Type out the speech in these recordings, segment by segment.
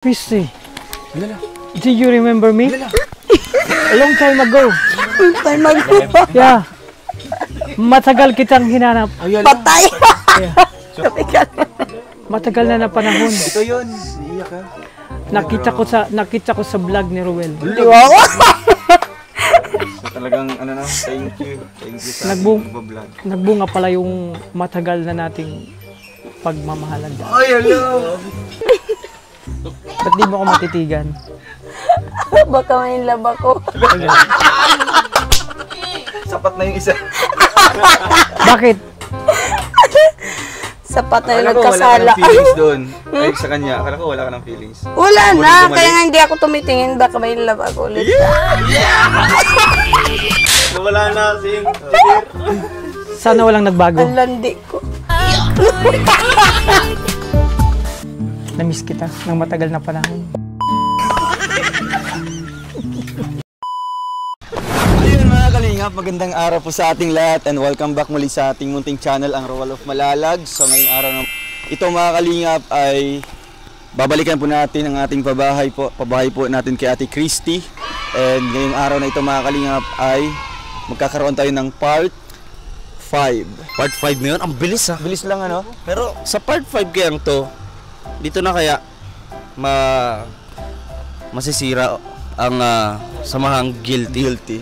Christy, do you remember me? A long time ago. Yeah. Matagal kitang hinanap. Patay! Yeah. Matagal na panahon. Ito yun. Iiyak ka. Nakita ko sa vlog ni Ruel. Wow! So, talagang ano na, thank you. Thank you sa vlog. Nagbunga pala yung matagal na nating pagmamahalan. Ay, hello! Ba't di mo ako matitigan? Baka may love ako. Sapat na yung isa. Bakit? Sapat na yung Akala ko wala ka nagkasala. ng feelings doon. Ay, sa kanya. Akala ko wala ka ng feelings. Wala na, kaya nga hindi ako tumitingin. Baka may love ako ulit. Wala na, Sing. Sana walang nagbago. Ang landi ko. Namiss kita ng matagal na panahon. Ayun mga kalingap, magandang araw po sa ating lahat and welcome back muli sa ating munting channel, ang Roel of Malalag. So ngayong araw na ito mga kalingap ay babalikan po natin ang ating pabahay po natin kay Ate Christy. And ngayong araw na ito mga kalingap ay magkakaroon tayo ng part 5. Part 5 na yun? Ang bilis ha. Bilis lang ano? Pero sa part 5 kayang to, dito na kaya masisira ang samahang guilty.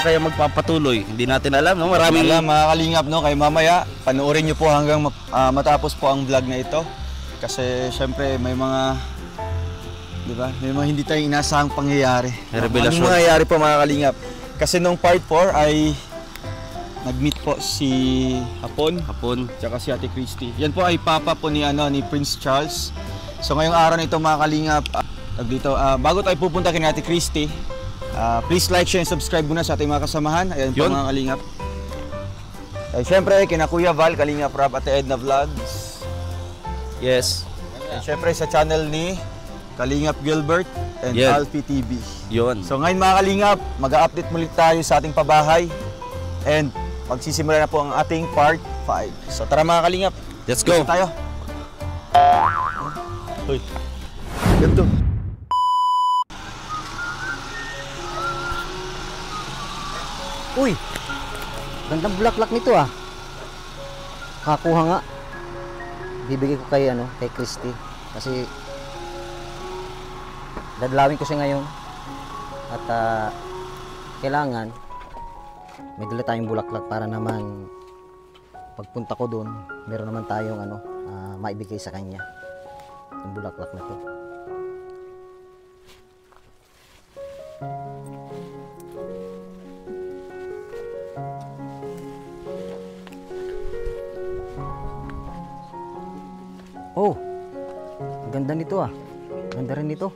Kaya magpapatuloy. Hindi natin alam, no? Maraming mga kalingap, no? Kaya mamaya, panoorin nyo po hanggang matapos po ang vlog na ito. Kasi syempre may mga, di ba? May mga hindi tayong inasahang pangyayari. May revelasyon. Anong mangyayari po mga kalingap? Kasi nung part 4 ay nag-meet po si Hapon tsaka si Ate Christy. Yan po ay papa po ni Prince Charles. So ngayong araw na ito mga kalingap, bago tayo pupunta kay Ate Christy, please like, share, and subscribe muna sa ating mga kasamahan. Ayan po mga kalingap. Ay syempre kina Kuya Val, Kalingap Rap, Ate Edna Vlogs. yes. And syempre sa channel ni Kalingap Gilbert and Alfie TV. Yun. So ngayon mga kalingap, mag-a-update muli tayo sa ating pabahay. And magsisimula na po ang ating part 5. So tara mga kalingap, Let's go. tayo. Hoy. Ganito. Uy, gandang bulaklak nito ah. Kakuha nga. Bibigay ko kay Christy kasi dadlawin ko siya ngayon. At kailangan may dala tayong bulaklak para naman pagpunta ko doon, meron naman tayong maibigay sa kanya. Yung bulaklak na to. Oh, ang ganda nito ah. Ganda rin nito.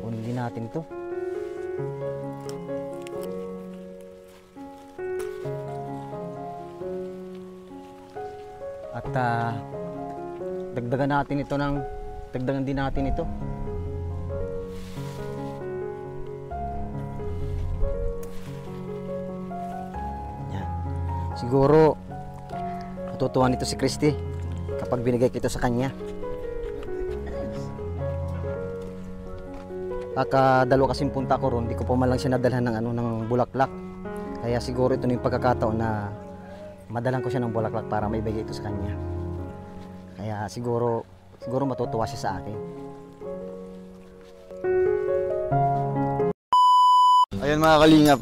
Kunin din natin ito. At dagdagan din natin ito. Yan. Siguro matutuwa nito si Christy kapag binigay ko ito sa kanya. Dalawa kasing punta ko ron, hindi ko pa man lang siya nadalhan ng bulaklak. Kaya siguro ito na yung pagkakataon na madalan ko siya ng bulaklak para maibigay ito sa kanya. Kaya siguro matutuwa siya sa akin. Ayan mga kalingap,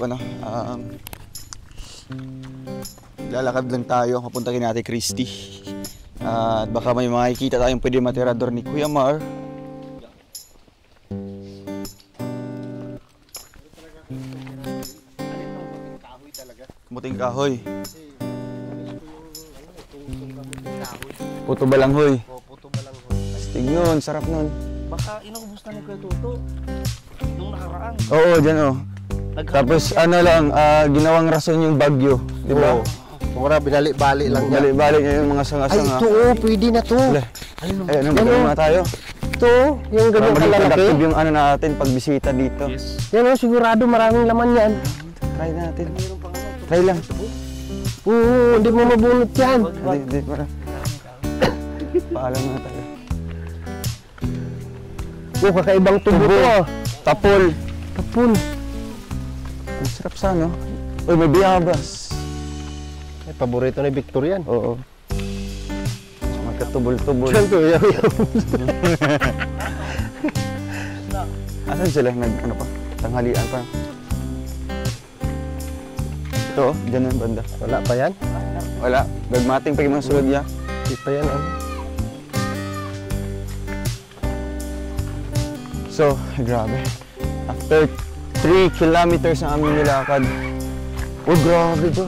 lalakad lang tayo, papunta kay Ate Christy. At baka may makikita tayong pwede matirador ni Kuya Mar. Kumuting kahoy. Puto balanghoy. Puto balanghoy. Astig yun, sarap nun. Baka inubos na ni Kuya Tuto nung nakaraan. Oo, dyan oh. Tapos ginawang rason yung bagyo, di ba? Mura, binali-bali lang yan. Balik-balik niya yung mga sanga-sanga. Ay, ito pwede na to. Ayun, magkano na tayo. Ito, yung ganyan kalalaki. Productive yung natin pagbisita dito. Yes. Yan sigurado maraming laman yan. Try natin. Try lang. Oo, hindi mo mabunot yan. Hindi, para. Paalam na tayo. Kakaibang tubo to ah. Tapol. Tapol. Ang sarap sana. Uy, may biyabas. Ay, paborito ni Victor yan. Oo. Magkatubol-tubol. Diyan ko, yaw. Asan sila? Ano pa? Tanghalian pa. Ito, dyan ang banda. Wala pa yan? Wala. Gagmating pa yung mga sulod niya. Di pa yan, ano? So, grabe. After 3 kilometers ang aming nilakad. Oh, grabe to.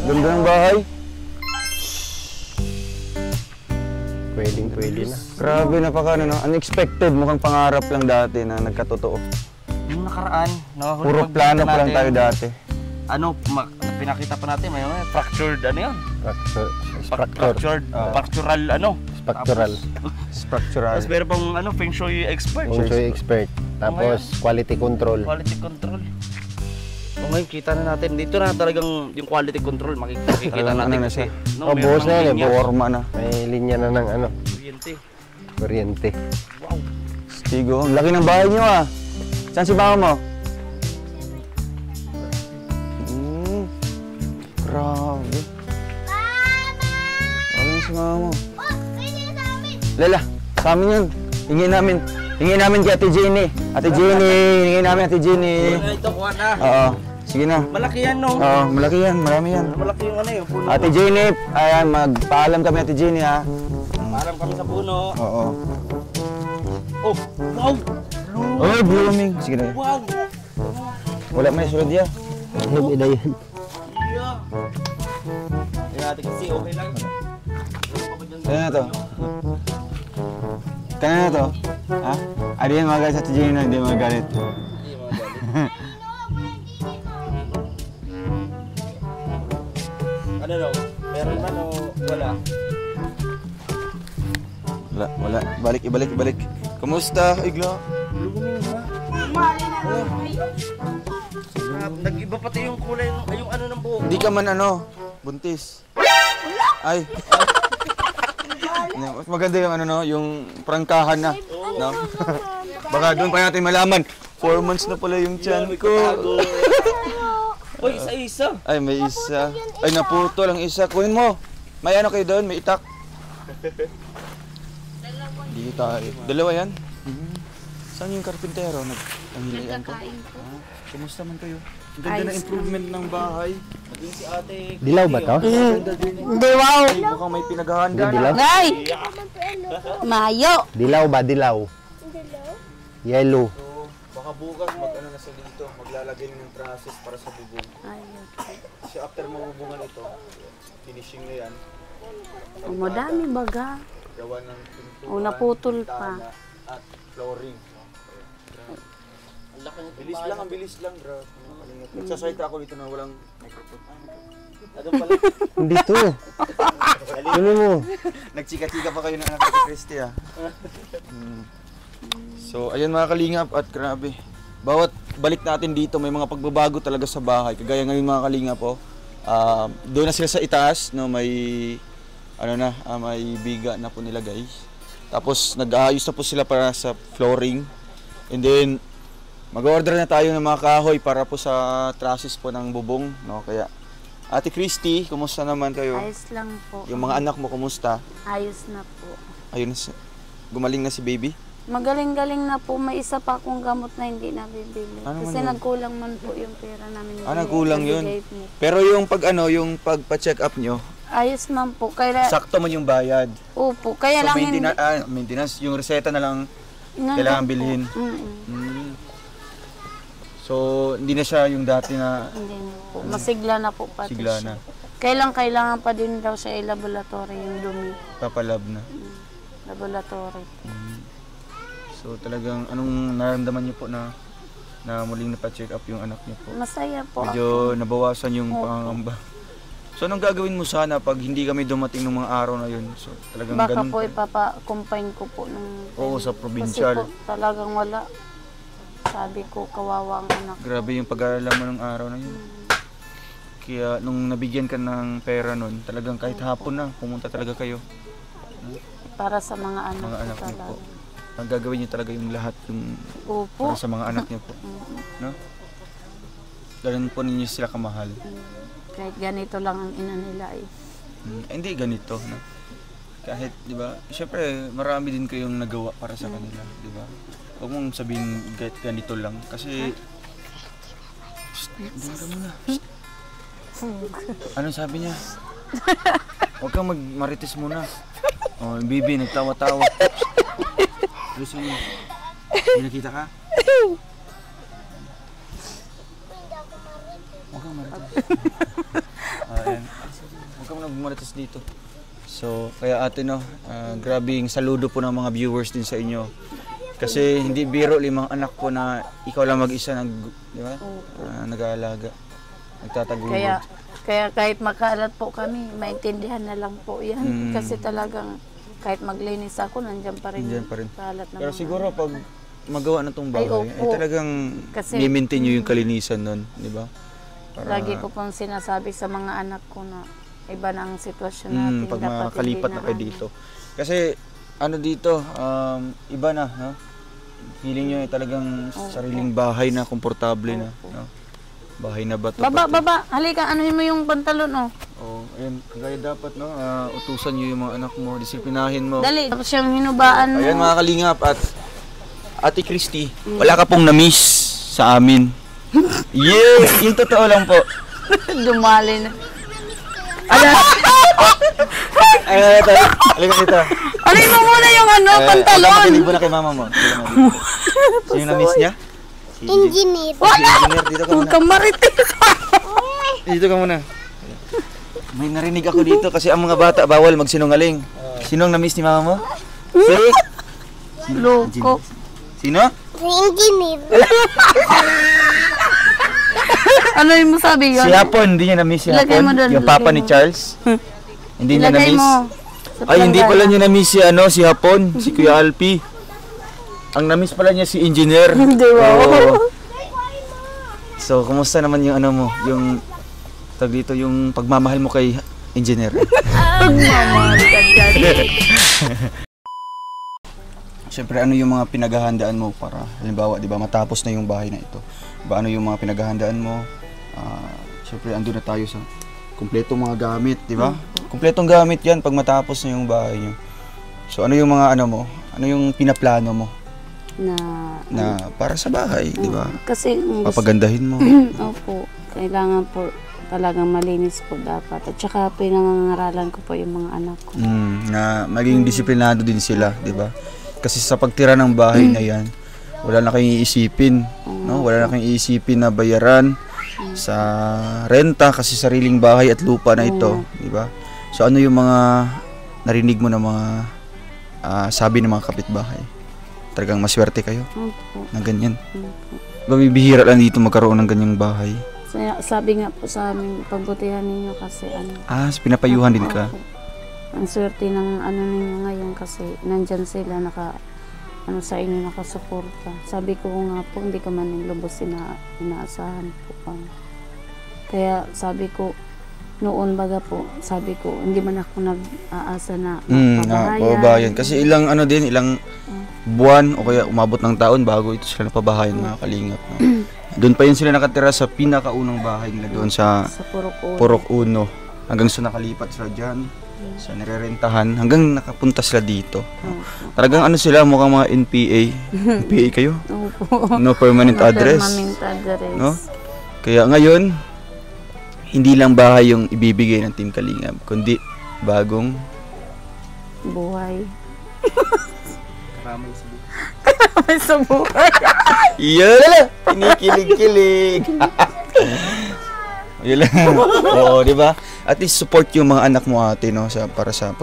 Ganda ng bahay. Pwede na. Grabe, napaka ano, no? Unexpected. Mukhang pangarap lang dati na nagkatotoo. Yung nakaraan, nakahuli Puro pagbigyan plano pa lang natin, tayo dati. Ano, pinakita pa natin, may mga fractured, ano yan? Structural. Fractural, ano? Structural. Structural. Tapos meron pang, ano, Feng Shui expert. Feng Shui expert. Tapos quality control. Quality control. O ngayon, kita na natin. Dito na talagang yung quality control, makikita Talagang natin ano na kasi. siya. Oh, buhos na yan eh. Forma na. May linya na ng ano, Kuryente. kuryente. Wow. Stigo. Ang laki ng bahay niyo ah. Saan si mama mo? Grabe. Ano si mama mo? Lala, sa amin yun. Hingin namin kay Ate Jenny. Ate Jenny, hingin namin Ate Jenny. Ito, kuha na. Oo, sige na. Malaki yan, no? Oo, malaki yan, marami yan. Malaki yung ano yung puno. Ate Jenny, ayan, magpaalam kami Ate Jenny ha. Parang kami sa puno. Oo. Oh, wow! Oh, blooming. Sige na. Wow! Wala may sulod yan. Heavy na yan. Yeah! Tingnan natin kasi okay lang. Kaya na to. Kaya na to. Ha? Adi yan mga guys, Ate Jenny na, hindi magalit. Ano daw? Meron man o wala? Wala. Ibalik. Kumusta, Iglo? Nag-iba pati yung kulay, yung ano ng buhok. Hindi ka man buntis. Ay. Mas maganda yung ano no, yung prangkahan na. No? Baka doon pa natin malaman. 4 months na pala yung tiyan ko. Uy, isa-isa. Ay, may isa. Ay, naputol ang isa. Kunin mo. May ano kayo doon? May itak. Hindi tayo. Dalawa yan? Saan yung karpintero? Nagtangilian ka? Kumusta man kayo? Ang ganda na improvement ng bahay. Naging si ate. Dilaw ba to? Hindi, wow. Ay, mukhang may pinaghahanda na. Dilaw? Nay! Mayo! Dilaw ba? Dilaw? Yellow. Baka bukas mag-ano na sila dito. Maglalagay ng process para sa bubong. Kasi after mabubungan ito, finishing na yan. Madami baga. Gawa ng pintuan, O, naputol pa. tala, at flooring. Ang bilis lang, bro. Nagsasalita ako dito na walang microphone. Ano pala? Hindi to. Ano mo? Nagchika-chika pa kayo ng anak ko, Christy ah. So, ayun mga kalingap at grabe. Bawat balik natin dito, may mga pagbabago talaga sa bahay. Kagaya ngayon mga kalingap po. Doon na sila sa itaas, no, may may biga na po nilagay. Tapos nag-aayos na po sila para sa flooring. And then mag-order na tayo ng mga kahoy para po sa trusses po ng bubong, no? Kaya Ate Christy, kumusta naman kayo? Ayos lang po. Yung mga anak mo kumusta? Ayos na po. Ayun, gumaling na si baby? Magaling-galing na po. May isa pa akong gamot na hindi nabibili. Ano Kasi man yun? nagkulang man po yung pera namin. Nagkulang yun. Nabigay mo. Pero yung yung pagpa-check up nyo, Ayos man po. Kaya, sakto man yung bayad. opo. Kaya So lang hindi. maintenance, yung reseta na lang Nga kailangan po. bilhin. So, hindi na siya yung dati na Hindi na po. Masigla na po pati sigla siya. na, Kailangan pa din daw siya i-laboratory yung dumi. papalab na. Laboratory. So, talagang anong nararamdaman niyo po na muling napa-check up yung anak niyo po? Masaya po ako. Medyo nabawasan yung pangangamba. So, anong gagawin mo sana pag hindi kami dumating ng mga araw na yun? So, talagang Baka ganun po pa. ipapa-combine ko po nung... Oo, sa provincial. Kasi po talagang wala. Sabi ko, kawawa ang anak. Grabe yung pag-aalala mo ng araw na yun. Kaya nung nabigyan ka ng pera nun, talagang kahit hapon na, pumunta talaga kayo. Para sa mga anak, Mga ko anak niyo talaga. po. ang gagawin niyo talaga yung lahat yung Opo. para sa mga anak niyo po. No? Ganun po ninyo sila kamahal. Kahit ganito lang ang ina nila eh. Hindi ganito, no? Kahit, di ba, syempre, marami din kayong nagawa para sa kanila, di ba? Huwag mong sabihin ganito lang, kasi... Psst, doon ka muna. Psst. Anong sabi niya? Huwag kang magmarites muna. Oh, yung bibi, nagtawa-tawa. Alis mo. May nakita ka? Huwag kang marites. Ayan. Huwag kang magmarites dito. So, kaya ate no, grabing saludo po ng mga viewers din sa inyo. Kasi hindi biro 5 anak po na ikaw lang mag-isa di ba? Nag-aalaga, nagtataguyod. Kaya kahit makalat po kami, maintindihan na lang po yan. Kasi talagang kahit maglinis ako, nandiyan pa rin. Kalat na Pero mga siguro pag magawa na tong bahay, ay talagang Kasi, i-maintain nyo yung kalinisan nun, di ba? Lagi ko pong sinasabi sa mga anak ko na iba na ang sitwasyon natin. Pag dapat makakalipat hindi na kayo dito. Kasi ano dito, iba na, no? Feeling nyo talagang sariling bahay na, komportable na. No? Bahay na bato. Baba, halika, anuhin mo yung pantalon, oh. Oh, ayun, kaya dapat, no? Utusan nyo yung mga anak mo, disiplinahin mo. Dali, tapos yung hinubaan mo. Ayan mga kalingap at Ate Christy, wala ka pong na-miss sa amin. Yeah! Yung totoo lang po. Dumali na. Halika dito. Alin mo muna yung pantalon. Makinig mo na kay mama mo. Sino na-miss niya? Si Engineer. Si Engineer, dito ka Huwag muna. kang marites. Dito ka muna. May narinig ako dito kasi ang mga bata bawal magsinungaling. Sino ang na-miss ni mama mo? Si? Loko. Sino? Si Engineer. Ano yung sabi yun? Si Hapon, hindi niya na-miss si Ilagay Hapon. mo doon, Yung papa ilagay ni mo. Charles. Hindi niya Ilagay na-miss. mo. Sa Ay, hindi planggana. pala niya na-miss si Hapon, si Kuya Alpi. Ang na-miss pala niya si Engineer. Hindi ba? Oo. So, kumusta naman yung ano mo, yung tag dito, yung pagmamahal mo kay Engineer? Pagmamahal ka dyan. Siyempre, ano yung mga pinaghahandaan mo para, halimbawa, di ba, matapos na yung bahay na ito? Diba, ano yung mga pinaghahandaan mo? Siyempre, andun na tayo sa kumpletong mga gamit, di ba? Kumpletong gamit yan pag matapos na yung bahay nyo. So, ano yung mga ano mo? Ano yung pinaplano mo na para sa bahay, di ba? Kasi Papagandahin mo. opo, kailangan po talagang malinis po dapat. At saka pinangangaralan ko po yung mga anak ko. Na maging disiplinado din sila, di ba? Kasi sa pagtira ng bahay na yan, wala na kayong iisipin, no? Wala na kayong iisipin na bayaran sa renta kasi sariling bahay at lupa na ito, di ba? So ano yung mga narinig mo na mga sabi ng mga kapitbahay? Talagang maswerte kayo Opo. na ganyan. Opo. Bibihira lang dito magkaroon ng ganyang bahay. Sabi nga po sa amin, pagbutihan ninyo kasi ano. Pinapayuhan din ka. Opo. Ang swerte ng ano ninyo ngayon kasi nandyan sila sa inyo nakasuporta. Sabi ko nga po, hindi ka man ng lubos inaasahan po. Kaya sabi ko, noon baga po, sabi ko, hindi man ako nag-aasa na pabahayan. Kasi ilang buwan o kaya umabot ng taon bago ito sila napabahayan, mga kalingap. No? Doon pa yun sila nakatira sa pinakaunang bahay nila doon sa Purok Uno. Hanggang sa nakalipat sila dyan, sa nirerentahan, hanggang nakapunta sila dito. Talagang ano sila, mukhang mga NPA. NPA kayo? Opo. No permanent address. Permanent address. No? Kaya ngayon, hindi lang bahay yung ibibigay ng Team Kalingap, kundi bagong buhay. karamay sa buhay. Karamay sa buhay. Iyan! Kinikilig-kilig! Yun lang. Oo, di ba? At least support yung mga anak mo ate, no? Para sa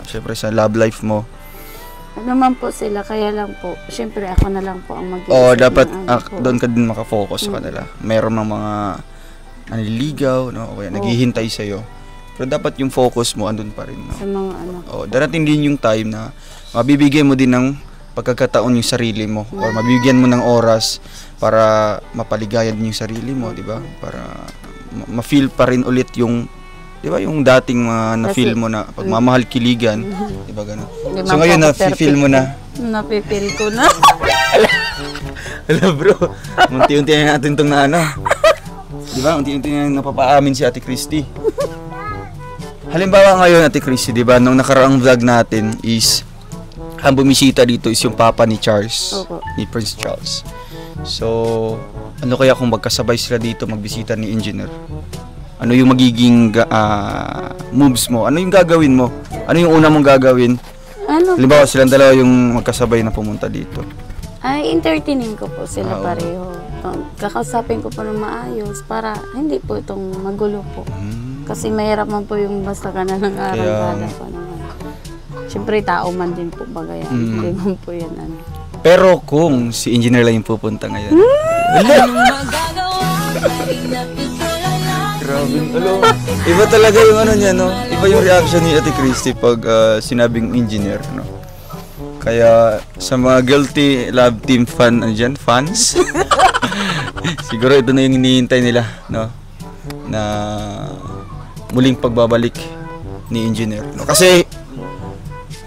syempre sa love life mo. Ano man po sila, kaya lang po, syempre ako na lang po ang mag-iisip. Oo, dapat ng anak ko. doon ka din makafocus sa kanila. Meron ng mga nanliligaw, no? O kaya naghihintay sa'yo. Pero dapat yung focus mo andun pa rin, no? Sa mga anak. Oo, darating din yung time na mabibigyan mo din ng pagkakataon yung sarili mo or mabibigyan mo ng oras para mapaligayan din yung sarili mo, di ba? Para ma-feel pa rin ulit yung Di ba yung dating mga na-feel mo na pagmamahal kiligan, di ba gano'n? So ngayon na-feel mo na. Napipil ko na. Alam bro, unti-unti na natin itong na ano. Di ba? Unti-unti na napapaamin si Ate Christy. Halimbawa ngayon Ate Christy, di ba? Nung nakaraang vlog natin is ang bumisita dito is yung papa ni Charles, Opo. ni Prince Charles. So, ano kaya kung magkasabay sila dito magbisita ni Engineer? Ano yung magiging moves mo? Ano yung gagawin mo? Ano yung una mong gagawin? Ano? Halimbawa silang dalawa yung magkasabay na pumunta dito. Ay, entertaining ko po sila Oo. pareho. Kakausapin ko po ng maayos para hindi po itong magulo po. Kasi mahirap man po yung basta ka na ng arangkada pa naman. Siyempre, tao man din po bagay. Hindi man po yan ano. Pero kung si Engineer lang yung pupunta ngayon. Grabe. Iba talaga yung ano niya, no? Iba yung reaction ni Ate Christy pag sinabing Engineer, no? Kaya sa mga Guilty Love Team fans, siguro ito na yung hinihintay nila, no? Na muling pagbabalik ni Engineer, no? Kasi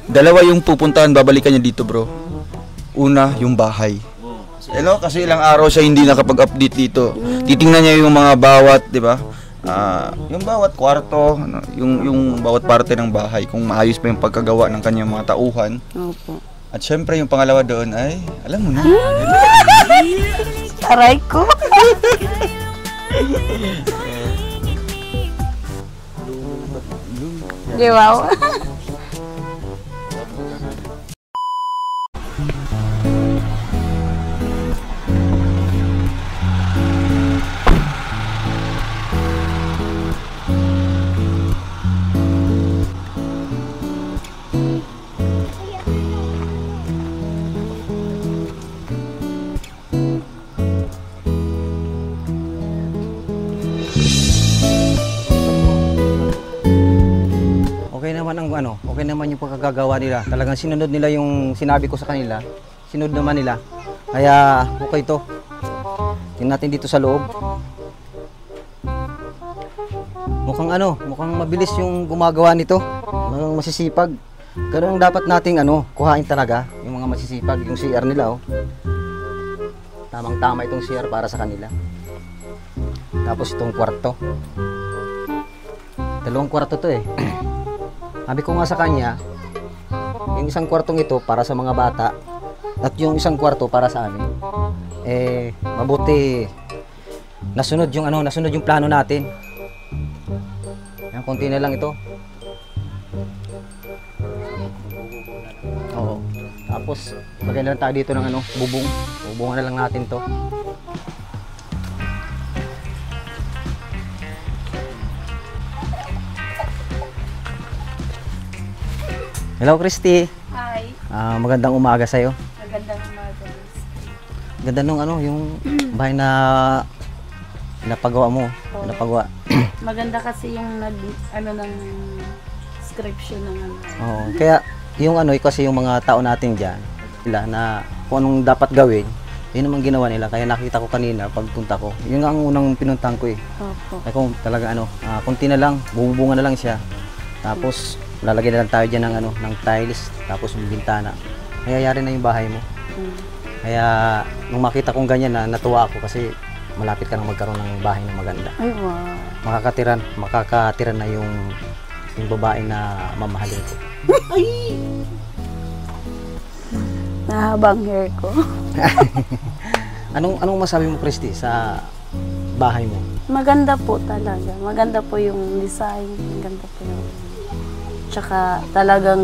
dalawa yung pupuntahan, babalikan niya dito, bro. Una, yung bahay. Hello, kasi ilang araw siya hindi nakapag-update dito. Titingnan niya yung mga bawat, 'di ba? Yung bawat kwarto, ano, yung bawat parte ng bahay, kung maayos pa yung pagkagawa ng kanyang mga tauhan. Opo. At syempre yung pangalawa doon ay, alam mo na. Aray ko. Di wow. Okay naman ang ano, okay naman yung pagkagagawa nila. Talagang sinunod nila yung sinabi ko sa kanila. Sinunod naman nila. Kaya okay to. Tingnan natin dito sa loob. Mukhang ano, mukhang mabilis yung gumagawa nito. Mukhang masisipag. Ganun ang dapat nating ano, kuhain talaga yung mga masisipag, yung CR nila oh. Tamang-tama itong CR para sa kanila. Tapos itong kwarto. Dalawang kwarto to eh. Sabi ko nga sa kanya, yung isang kwartong ito para sa mga bata at yung isang kwarto para sa amin. Eh, mabuti nasunod yung ano, nasunod yung plano natin. Yan, konti na lang ito. Oo. Tapos, lagyan na lang tayo dito ng ano, bubong. Bubungan na lang natin to. Hello, Christy. Hi. Magandang umaga sa'yo. Magandang umaga. Ganda nung ano, yung bahay na napagawa mo. Napagawa. Maganda kasi yung ano ng description ng ano. Oo. Kaya yung ano, kasi yung mga tao natin diyan, sila na kung anong dapat gawin, yun naman ginawa nila. Kaya nakita ko kanina pagpunta ko. Yun ang unang pinuntahan ko eh. Opo. Ay kung talaga ano, kunti na lang, bubungan na lang siya. Tapos lalagyan na lang tayo diyan ng ano, ng tiles, tapos yung bintana. Mayayari na yung bahay mo. Kaya nung makita kong ganyan na natuwa ako kasi malapit ka nang magkaroon ng bahay na maganda. Ay, wow. Makakatira na yung babae na mamahalin ko. Nahabang hair ko. Anong masabi mo, Christy, sa bahay mo? Maganda po talaga. Maganda po yung design. Maganda po yung... Tsaka talagang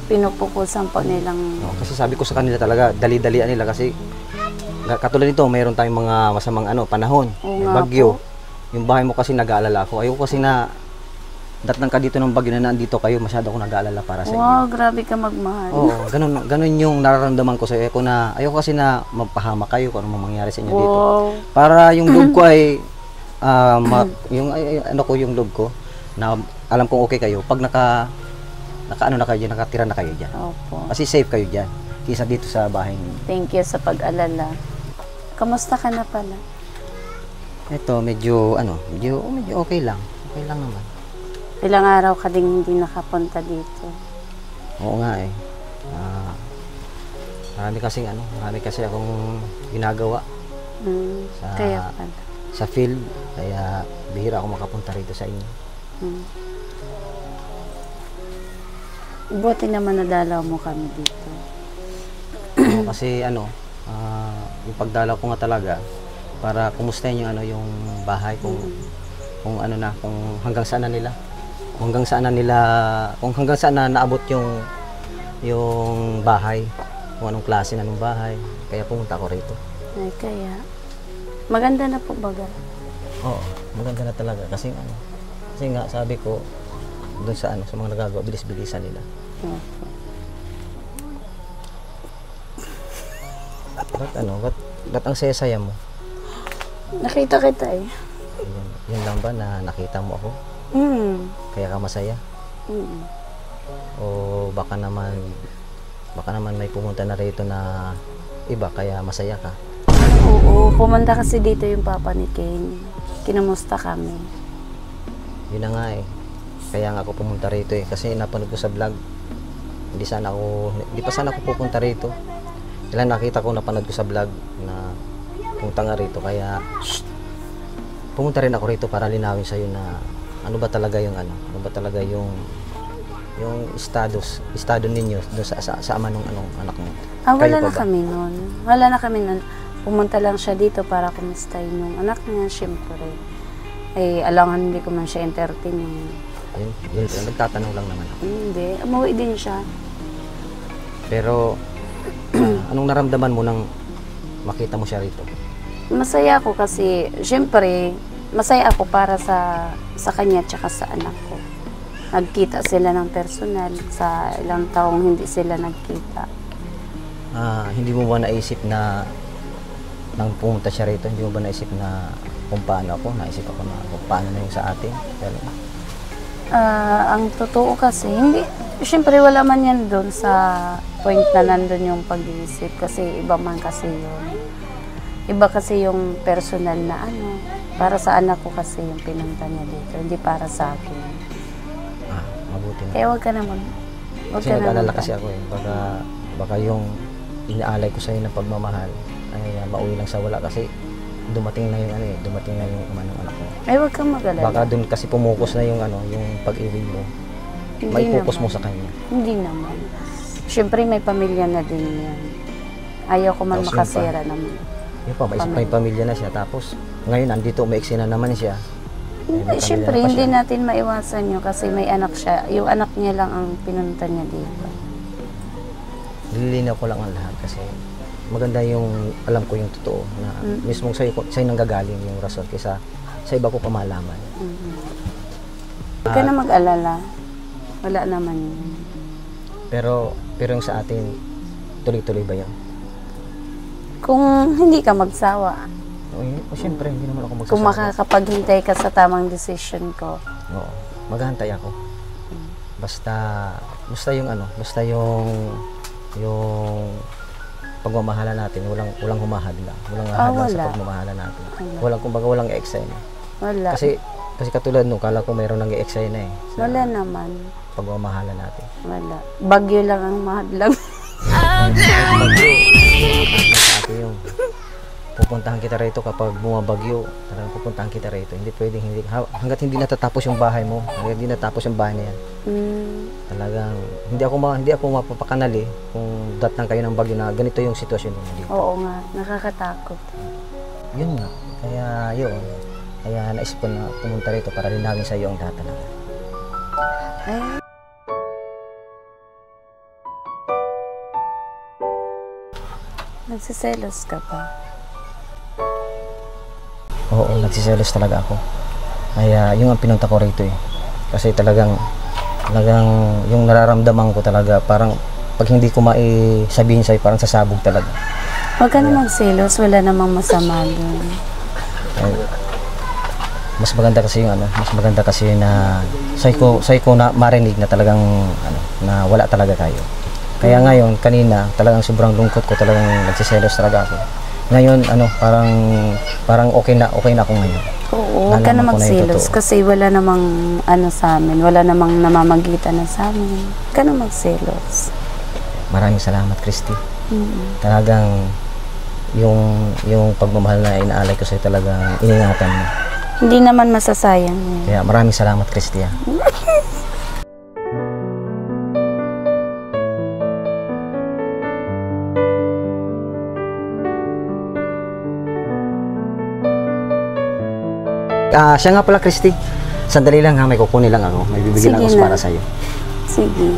pinupukusan po nilang... No, kasi sabi ko sa kanila talaga, dali-dalian nila kasi katulad nito, mayroon tayong mga masamang ano, panahon, Oo may nga bagyo. po. Yung bahay mo kasi nag-aalala ako. Ayoko kasi na datnang ka dito ng bagyo na nandito kayo, masyado ako nag-aalala para sa inyo. Wow, grabe ka magmahal. Oo, ganun yung nararamdaman ko sa iyo. Ayoko kasi na magpahama kayo kung ano mangyari sa inyo dito. Wow. Para yung loob ko ay yung loob ko na alam kong okay kayo pag nakaano na kayo dyan, nakatira na kayo dyan. Opo. Kasi safe kayo dyan kaysa dito sa bahay niyo. Thank you sa pag-alala. Kamusta ka na pala? Ito medyo okay lang. Okay okay lang naman. Ilang araw ka din hindi nakapunta dito. Oo nga eh. Marami kasi akong ginagawa Kaya pala. sa field, kaya bihira ako makapunta rito sa inyo. Buti naman nadalaw mo kami dito. Kasi yung pagdalaw ko nga talaga para kumustahin yung yung bahay kung hanggang saan na naabot yung bahay, kung anong klase na ng bahay, kaya pumunta ako rito. Ay, kaya maganda na po baga. Oo, maganda na talaga kasi nga sabi ko doon sa mga nagagawa, bilis-bilisan nila. Opo. Ba't ang saya-saya mo? Nakita kita eh. Yun lang ba na nakita mo ako? Kaya ka masaya? O baka naman may pumunta na rito na iba kaya masaya ka? Oo, pumunta kasi dito yung papa ni Kane. Kinamusta kami. Yun na nga eh. Kaya nga ako pumunta rito eh. Kasi napanood ko sa vlog. Hindi pa sana ako pupunta rito. Kailan nakita ko, napanood ko sa vlog na pumunta nga rito. Kaya pumunta rin ako rito para linawin sa'yo na ano ba talaga yung estado ninyo doon sa ama ng anak mo. Wala na kami nun. Wala na kami nun. Pumunta lang siya dito para kumustahin yung anak niya, syempre. Eh, alangan hindi ko man siya entertain. Yun, nagtatanong lang naman ako. Hindi, umuwi din siya. Pero, anong naramdaman mo nang makita mo siya rito? Masaya ako kasi, syempre, masaya ako para sa kanya at sa anak ko. Nagkita sila ng personal sa ilang taong hindi sila nagkita. Hindi mo ba naisip na nang pumunta siya rito, hindi mo ba naisip na kung paano ako? Naisip ako na kung paano na yung sa atin? Pero, ang totoo kasi, hindi, syempre wala man yan doon sa point na nandun yung pag-iisip kasi iba man kasi yun. Iba kasi yung personal na para sa anak ko kasi yung pinunta niya dito, hindi para sa akin. Mabuti na. Kaya wag ka naman. Kasi nag-alala kasi ako eh. Baka yung inaalay ko sa'yo ng pagmamahal ay mauwi lang sa wala kasi dumating na yung ama ng anak mo. Ay, wag kang mag-alala. Baka doon kasi pumukus na yung yung pag-ibig mo. May focus mo sa kanya. Hindi naman. Siyempre may pamilya na din yan. Ayaw ko man Tapos makasira naman. Yung pa, may pamilya na siya. Tapos ngayon nandito umaiksi na naman siya. Hindi, siyempre hindi natin maiwasan yun kasi may anak siya. Yung anak niya lang ang pinunta niya dito. Nililinaw ko lang ang lahat kasi maganda yung alam ko yung totoo na mismo sa'yo nanggagaling yung rason kaysa sa iba ko pamalaman. Huwag ka na mag-alala. Wala naman yun. Pero yung sa atin, tuloy-tuloy ba yun? Kung hindi ka magsawa. O siyempre, hindi naman ako magsasawa. Kung makakapaghintay ka sa tamang decision ko. Oo, maghahantay ako. Basta yung pagmamahala natin, walang humahadla. Walang hahadla sa pagmamahala natin. Walang eksena. Wala. Kasi katulad nung kala ko mayroon nang eksena eh. Wala naman. Pagmamahala natin. Wala. Bagyo lang ang mahadlang. Yung pupuntahan kita rito kapag bumabagyo, talagang pupuntahan kita rito. Hindi pwedeng hangga't hindi natatapos yung bahay mo, hangga't hindi natapos yung bahay niya. Talagang hindi ako mapapakanali kung datang kayo ng bagyo na ganito yung sitwasyon mo dito. Oo nga, nakakatakot. Yun nga. Kaya naisip ko na pumunta rito para linawin sa iyo ang lahat talaga. Nagsiselos ka pa? Oo, nagsiselos talaga ako. Kaya yung ang pinunta ko rito eh. Kasi talagang yung nararamdaman ko talaga parang pag hindi ko maisabihin sa'yo parang sasabog talaga. Huwag ka na magselos, wala namang masama doon. Mas maganda kasi na sa'yo ko na marinig na talagang na wala talaga tayo. Kaya ngayon, kanina, talagang sobrang lungkot ko, talagang nagsiselos talaga ako. ngayon parang okay na ako ngayon. Oo, huwag ka na Nalaman ko na yung magselos totoo. kasi wala namang sa amin, wala namang namamagitan na sa amin. Huwag ka na magselos. Maraming salamat, Christy. Mm. Talagang yung pagmamahal na inaalay ko sa'yo talagang iningatan mo. Hindi naman masasayang yun. Kaya maraming salamat, Christy. Siya nga pala, Christy. Sandali lang ha, may kukunin lang ako. May bibigyan Sige ako na. para sa'yo. Sige.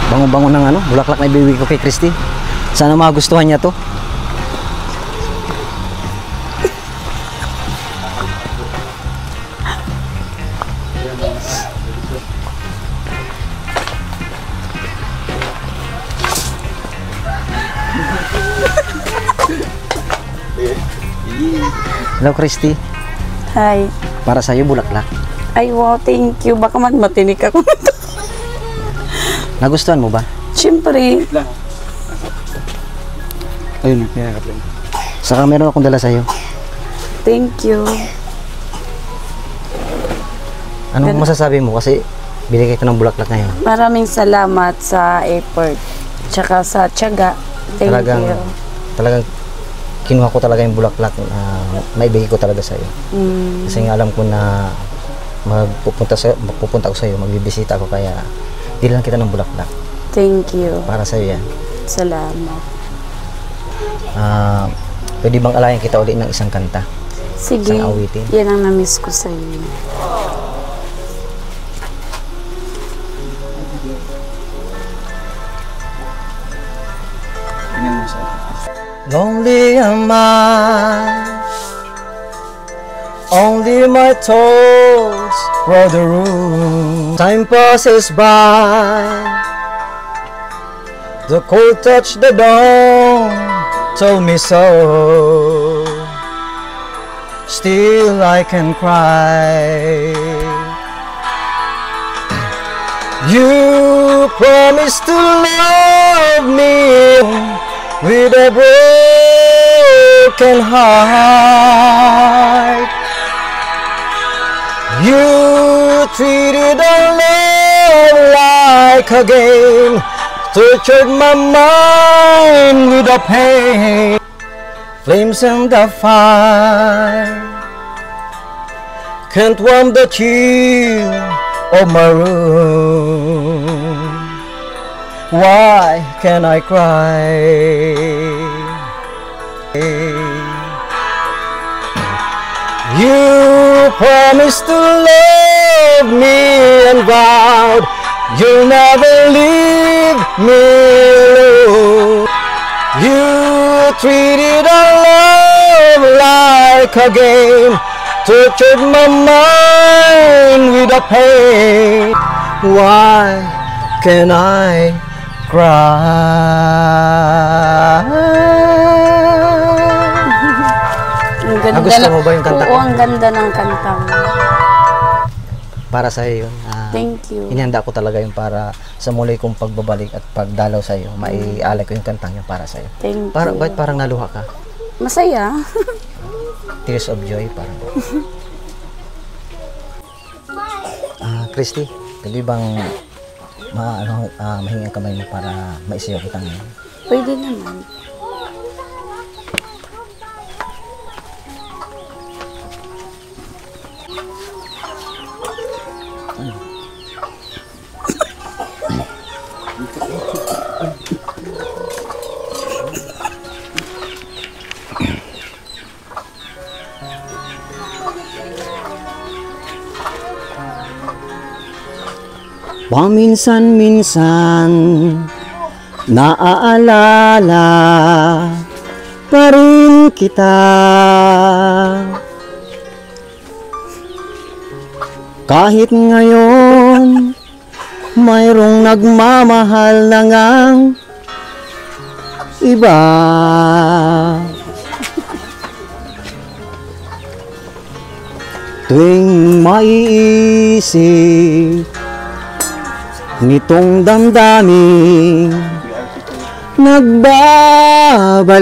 Bango-bango ng bulaklak na ibibigay ko kay Christy. Sana magustuhan niya to. Hello, Christy. Hi. Para sa'yo, bulaklak. Ay, wow, thank you. Baka matinik ako. Nagustuhan mo ba? Siyempre. Ayun, pinakap lang. Saka meron akong dala sa'yo. Thank you. Anong masasabi mo? Kasi binigay kita ng bulaklak ngayon. Maraming salamat sa effort. Tsaka sa tiyaga. Thank you. Talagang kinuha ko talaga yung bulaklak na maibigay ko talaga sa'yo. Mm. Kasi nga alam ko na magpupunta ako sa'yo, magbibisita ako, kaya dilan kita ng bulaklak. Thank you. Para sa'yo yan. Salamat. Pwede bang alayan kita ulit ng isang kanta? Sige. Isang awitin? Yan ang na-miss ko sa iyo. Lonely am I, only my thoughts crowd the room. Time passes by, the cold touch the dawn told me so. Still I can cry. You promised to love me with a broken heart. You treated our love like a game, tortured my mind with the pain. Flames and the fire can't warm the chill of my room. Why can I cry? You promised to love me and vowed you'll never leave me alone. You treated our love like a game, tortured my mind with the pain. Why can I cry? Ang ganda Gusto mo ba yung kanta ko? Oo, ang ganda ng kanta mo. Para sa'yo yun. Thank you. Inihanda ko talaga yun para sa muli kong pagbabalik at pagdalaw sa'yo. Maialay ko yung kantang yun para sa'yo. Thank Bakit you. parang naluha ka? Masaya. Tears of joy parang. Christy, pwede bang mahingi ang kamay mo para maisayaw kita ngayon? Pwede naman. Paminsan-minsan naaalala pa rin kita, kahit ngayon mayroong nagmamahal na ngang iba. Tuwing maiisip nitong damdamin nagbabalik.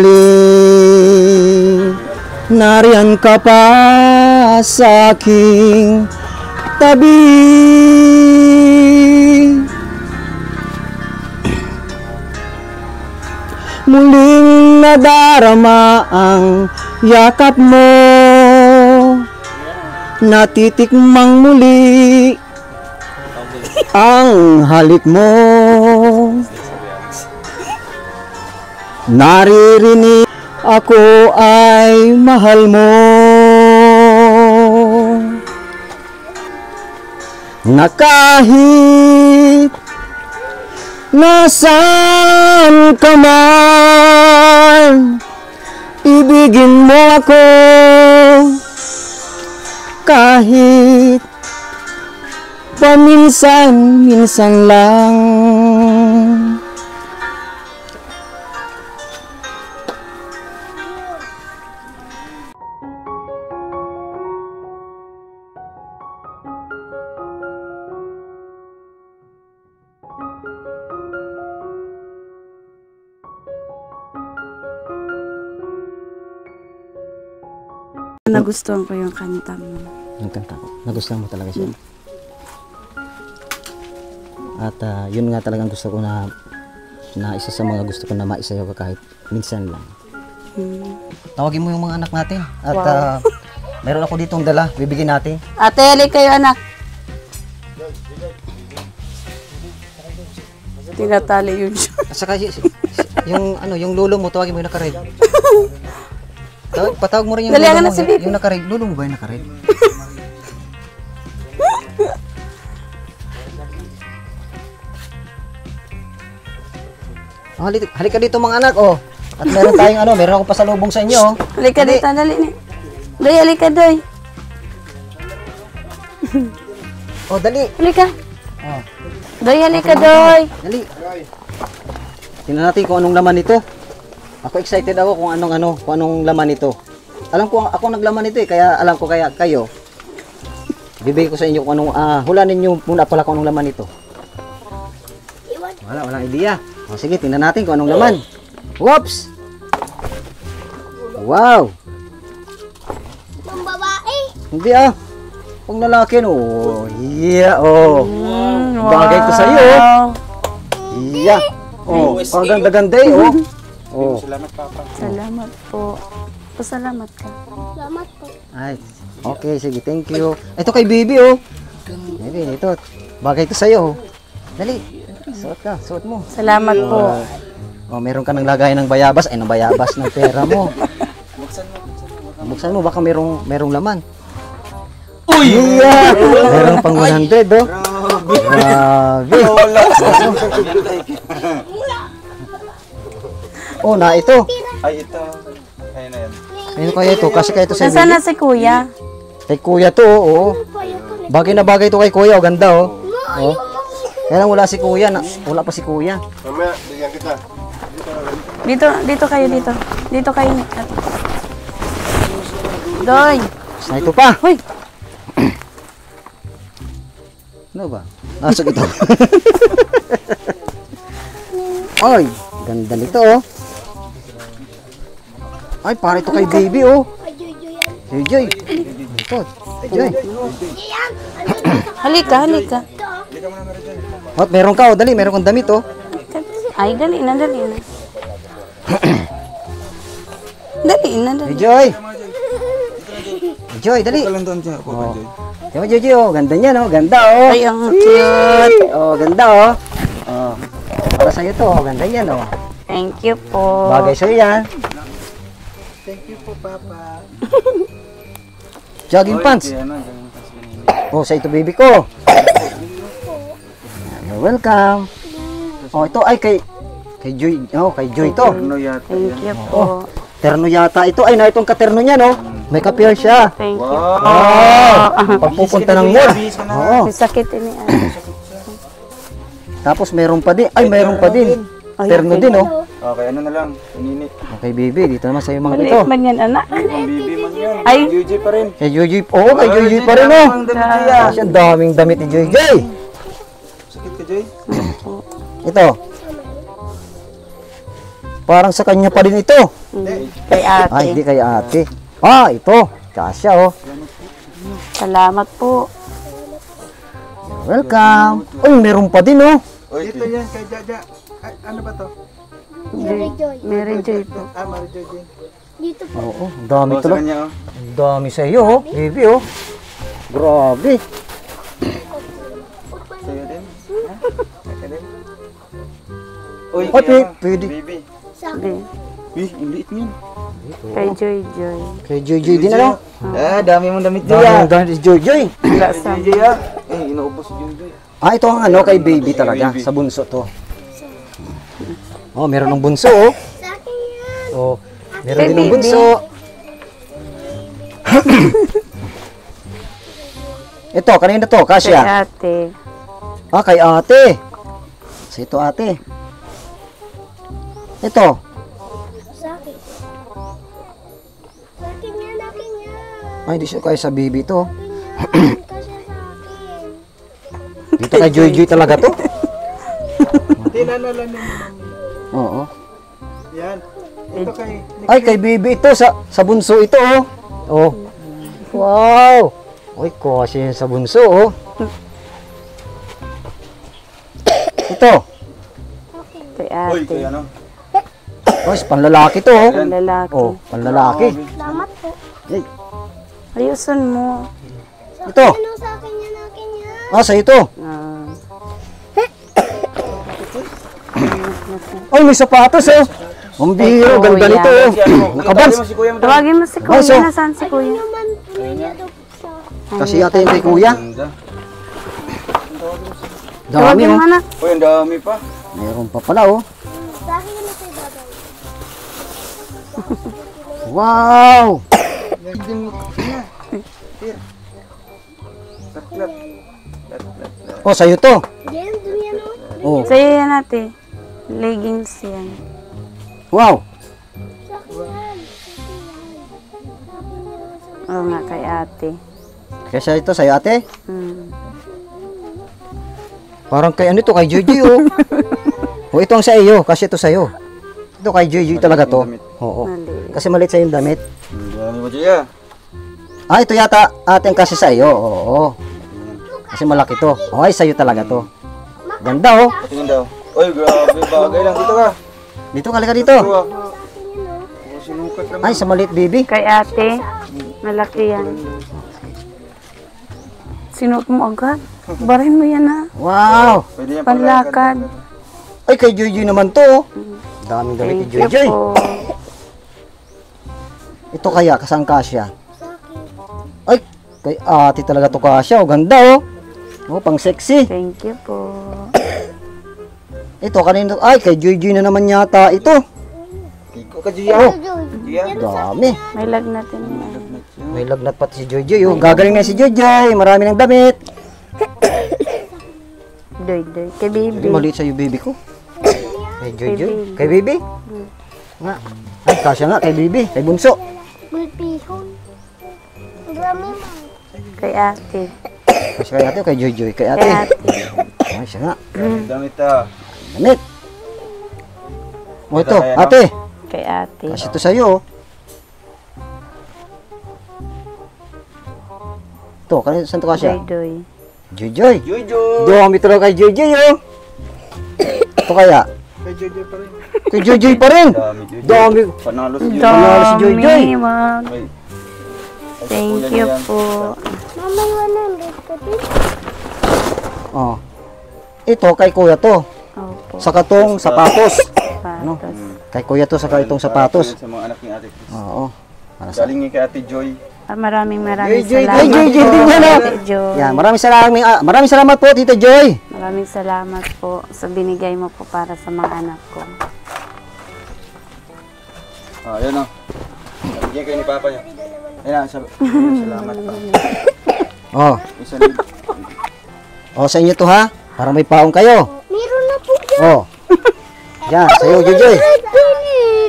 Nariyan ka pa sa aking tabi. Muling nadarama ang yakap mo, natitikmang muli ang halik mo. Naririnig ako ay mahal mo, na kahit nasaan ka man, ibigin mo ako kahit paminsan-minsan lang. Nagustuhan ko yung kanta mo. Yung kanta ko, nagustuhan mo talaga siya. At yun nga talagang gusto ko na isa sa mga gusto ko na maisayaw ka kahit minsan lang. Tawagin mo yung mga anak natin. At meron ako ditong dala, bibigyan natin. Ate, halik kayo anak. Tinatali yun siya. At saka yung lolo mo, tawagin mo yung nakared. Patawag mo rin yung Dali, lolo na mo, si Bibi. yung nakared. Lolo mo ba yung nakared? Halika dito mga anak, oh. At meron tayong meron akong pasalubong sa inyo, oh. Halika dito, dali ni. Doy, halika, Doy. Oh, dali. Halika. Oh, Doy, halika, Doy. dali. Tingnan natin kung anong laman nito. Ako excited ako kung anong laman nito. Alam ko ako naglaman nito kaya alam ko kaya kayo. Bibigay ko sa inyo kung anong hulanin niyo muna pala kung anong laman nito. Walang idea. O sige, tingnan natin kung anong laman. Whoops! Wow! Pang babae. Hindi pang lalaki no. Yeah, oh. Bagay ko sa iyo. Yeah. Oh, ang ganda-ganda oh. Oh. Salamat po. Pasalamat ka. Salamat po. Ay, okay, sige, thank you. Ito kay Bibi, oh. Bibi, ito. Bagay ito sa'yo, oh. Dali, suot ka, suot mo. Salamat po. Oh, meron ka ng lagay ng bayabas, ng bayabas ng pera mo. Buksan mo, baka merong laman. Uy! Yeah! Meron pang 100, oh. Grabe. Oh, na ito. Ay, ito. Ayun na yan. Ayun kaya ito, kasi kaya ito sa Nasaan Bibi. na si Kuya? Kay Kuya to, oh. Bagay na bagay to kay Kuya, oh. Ganda, oh. Oh. Kaya lang wala si Kuya, wala pa si Kuya. Mamaya, bigyan kita. Dito kayo, dito. Dito kayo. Doy. Na ito pa. Hoy. Ano ba? Nasag ito. Ay, ganda nito, oh. Ay, para ito kay Baby, oh. Hey, Joy. Ito. Hey, Joy. Halika, halika. At meron ka, oh. Dali, meron kang damit, oh. Ay, dali na, dali na. Dali na, Hey, dali. Joy. Hey, Joy, dali. Kalan doon siya. Oh. Diba, Joy, oh. Ganda niya, no? Ganda, oh. Ay, ang cute. Oh, ganda, oh. Oh. Para sa'yo to, oh. Ganda yan, oh. Thank you po. Bagay sa'yo yan. Jogging pants. Oh, sa ito baby ko. You're welcome. Oh, ito ay kay Joy. Oh, kay Joy to. Thank you po. Terno yata ito. Ay, na itong katerno niya, no? May kapir siya. Thank you. Oh, pagpupunta ng mall. Oo. May sakit ini. Tapos meron pa din. Ay, meron pa din. Terno din, oh. Okay, ano na lang. Nini. Okay, baby. Dito naman sa'yo mga Maliit ito. man yan, anak. Ang bibi man yan. Ay. UJ pa rin. Kay Joy. Oo, kay Joy pa rin, oh. Ang damit niya. Kasi ang daming damit ni Joy. Sakit ka Joy? Ito. Parang sa kanya pa din ito. Kay ate. Ay, hindi kay ate. Ah, ito. Kasya, oh. Salamat po. Welcome. Uy, meron pa din, oh. Dito yan, kay Jaja. Ano ba to? Mary Joy. Mary Joy po. Mary Joy din. Dito po. Oo, ang dami Sa talaga. kanya, oh. Ang dami sa iyo, oh. Baby, oh. Grabe. Sa'yo din? Ha? Sa'yo din? Uy, Ay, kaya, pwede. baby. Sa akin. Uy, ang liit niyan. Kay Joy Joy. Kay Joy Joy din, ano? Dami mong damit Dami niya. ang dami si Joy Joy. Wala sa Joy, ah. Inuubos si Joy Joy. Ah, ito ang ano, kay baby talaga. Baby. Sa bunso to. Oh, meron ng bunso, oh. Sa akin yan. Oh, meron Kay din ng baby. bunso. Ito, kanina to, kay Kasya. ate. Ah, kay ate. Sa ito, ate. Ito. Sa akin. Sa akin yan, akin yan. Ay, di siya kaya sa baby to. Akin yan. Kasi sa akin. Dito kay Joy Joy talaga to. Tinanala niyo. Oo. Yan. Ito kay... Ay, kay baby ito. Sa bunso ito, oh. Oh. Wow. Uy, kasi yun sa bunso, oh. Ito. Kay Uy, ate. kay ano? Oh, panlalaki to, oh. Ang lalaki. Oh, panlalaki. Salamat po. Ay, Ayusin mo. ito. Ano sa akin yan, akin yan. Ah, sa ito. Ah. Ay, may sapatos, oh. Ang biro, ganda Kuya. nito, oh. Nakabans. Si Kuya mo. Tawagin mo si Ay, Kuya. so- Nasaan si Kuya? Naman, pumili daw po sa akin. Kasi ate yung kay kuya. Dami, Tawagin mo oh. na. Uy, ang dami pa. Meron pa pala, oh. Sa akin naman sa ibabaw. Wow. Hindi mo. Yan. Here. Lat. Oh, sa'yo to. Diyan, dun yan o. Oh, Sa'yo yan ate. Leggings yan. wow. Sa akin yan. Oo nga kay ate. Kasi ito sa'yo, ate. Hmm. Parang kay ano to, kay Joy Joy, oh. Oh, ito ang sa iyo, kasi ito sa'yo. Ito kay Joy Joy talaga to. Oo. Mali. Kasi maliit sa yung damit. Ang dami mo, Jaya. Ah, ito yata ating kasi sa iyo. Oo. Kasi malaki to. Oh, ay sa'yo talaga to. Ganda, oh. Tingin daw. Uy, grabe. Bagay lang. Dito ka. Dito ka dito. Dito. Sinukat lang. Ay, sa maliit, baby. Kay ate. Malaki yan. Sinuot mo agad. Barin mo yan ha. Wow. Pwede yan Panlakad. Ay, kay Joy Joy naman to, oh. Daming damit ni Thank Joy you Joy. po. Ito kaya, kasang kasya. Ay, kay ate talaga to kasya. Oh, ganda, oh. Oh, pang sexy. Thank you po. Ito, kanino? Ay, kay Joy Joy na naman yata ito. Ikaw ka, Jaya. Oh, Jaya. dami. May lag natin yan. May lagnat pati si Joy Joy. Oh, gagaling na si Joy Joy. Marami ng damit. Doy, doy. Kay baby. Hindi maliit sa'yo, baby ko. Kay Joy Kay Joy. baby. Kay baby? Nga. Ay, kasya nga, kay baby. Kay bunso. Gulpihon. Ang dami mo. Kay ate. Kasi kay ate o kay Joy Joy? Kay Kay ate. ate. Ay, siya nga. Damit ah. Damit. O ito, Kaya, no? ate. Kay ate. Kasi ito sa'yo. oh. Ito, kanina saan ito kasya? Doy, doy. Joy Joy. Joy Joy. Dami talaga kay Joy Joy, oh. Ito kaya? Kay Joy Joy pa rin. Kay Joy Joy pa rin. Dami Joy Joy. Dami. Panalo si Joy. Panalo si Joy Joy. Dami, wag. Ay, Thank you po. Mama, iwan na ang bed ko din. Oh. Ito, kay kuya to. Opo. Sa katong sapatos. Ano? Patos. Kay kuya to sa itong sapatos. Sa mga anak ni Ate Chris. Oo. Para sa... Galing niya kay Ate Joy. Maraming Joy, Joy, salamat Joy, Joy, po. din yan, oh. Ate Joy. Yan, maraming salamat po, Tito Joy. Maraming salamat po sa binigay mo po para sa mga anak ko. Ah, yan o. Bigyan kayo ni Papa niya. Ayan na, salamat pa. Oh. Isa ni... Oh, sa inyo to ha. Para may paong kayo. Meron na po dyan. Oh. Yan, sa iyo, Joy Joy.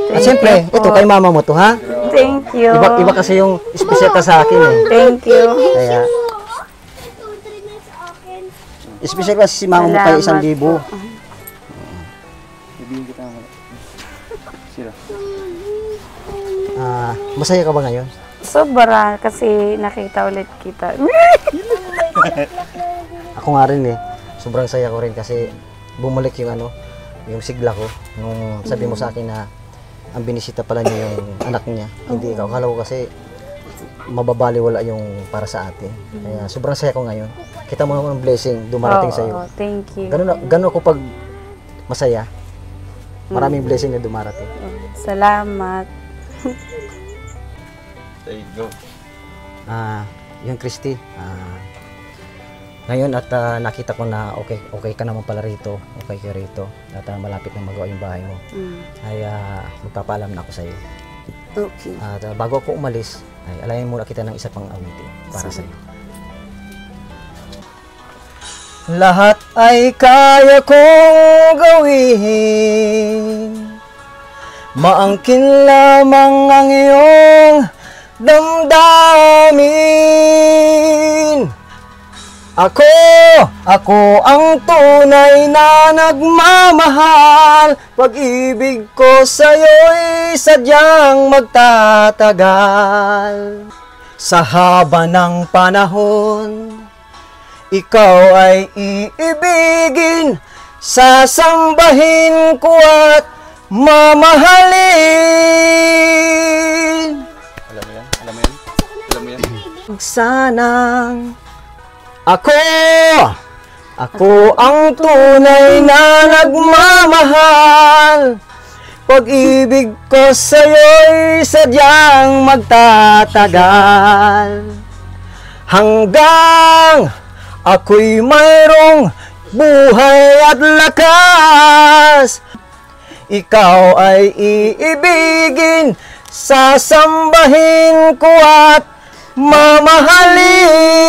At siyempre, ito kay mama mo to ha. Thank you. Iba kasi yung espesyal ka sa akin eh. Thank you. Kaya, sa akin. Special kasi si mama mo tayo 1,000. po. Masaya ka ba ngayon? Sobra kasi nakita ulit kita. Ako nga rin eh. Sobrang saya ko rin kasi bumalik yung yung sigla ko. Nung sabi mo sa akin na ang binisita pala niya yung anak niya. Hindi ikaw. Akala ko kasi mababaliwala yung para sa atin. Kaya sobrang saya ko ngayon. Kita mo naman ang blessing dumarating sa iyo. Thank you. Ganun ako pag masaya. Maraming blessing na dumarating. Salamat. There you go. Yung Christy, ngayon at nakita ko na okay ka naman pala rito, okay ka rito, at malapit na magawa yung bahay mo, ay magpapaalam na ako sa iyo. Okay. At bago ako umalis, ay alayin muna kita ng isa pang awitin para sa iyo. Lahat ay kaya kong gawin, maangkin lamang ang iyong damdamin. Ako ang tunay na nagmamahal. Pag-ibig ko sa'yo'y sadyang magtatagal. Sa haba ng panahon, ikaw ay iibigin, sasambahin ko at mamahalin. Alam mo yan? Alam mo yan? Alam mo yan? Sanang ako ang tunay na nagmamahal. Pag-ibig ko sa'yo'y sadyang magtatagal. Hanggang ako'y mayroong buhay at lakas, ikaw ay iibigin, sasambahin ko at mamahalin.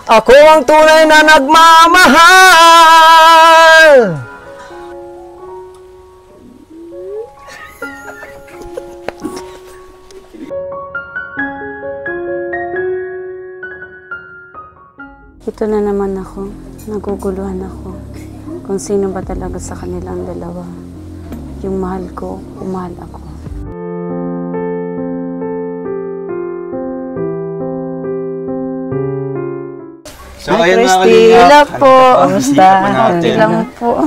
Ako ang tunay na nagmamahal. Ito na naman ako. Naguguluhan ako. Kung sino ba talaga sa kanilang dalawa. Yung mahal ko, umahal ako. So, Hi, ayun mga Christy. kalingap. Hello po. Kamusta? Hindi lang po.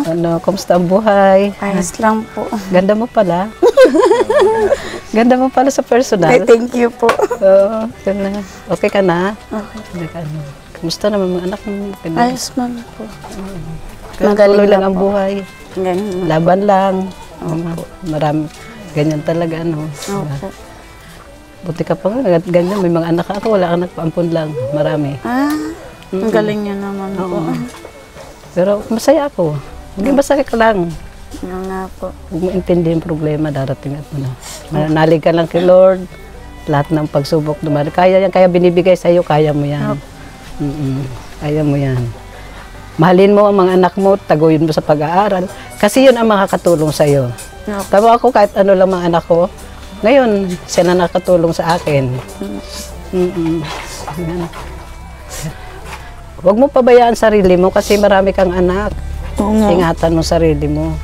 Kumusta ang buhay? Ayos lang po. Ganda mo pala. Ganda mo pala sa personal. Ay, thank you po. Oo, ganda. Okay ka na? Okay. Kumusta naman mga anak mo? Ayos man po. Magaling lang ang lang po. buhay. Ganun. Laban lang. Marami. Ganyan talaga, ano. Opo. Buti ka pa nga, ganyan. May mga anak ako, wala ka nagpaampun lang. Marami. Ang galing niya naman po. Pero masaya ako. Hindi masaya ka lang. Ano nga po. Huwag mo intindihin yung problema, darating at nalig ka lang kay Lord. Lahat ng pagsubok dumaan. Kaya yan, kaya binibigay sa iyo, kaya mo yan. Kaya mo yan. Mahalin mo ang mga anak mo, taguyin mo sa pag-aaral. Kasi yun ang makakatulong sa iyo. Tama ako, kahit ano lang mga anak ko, ngayon, siya na nakatulong sa akin. Huwag mo pabayaan sarili mo kasi marami kang anak. Ingatan mo sarili mo.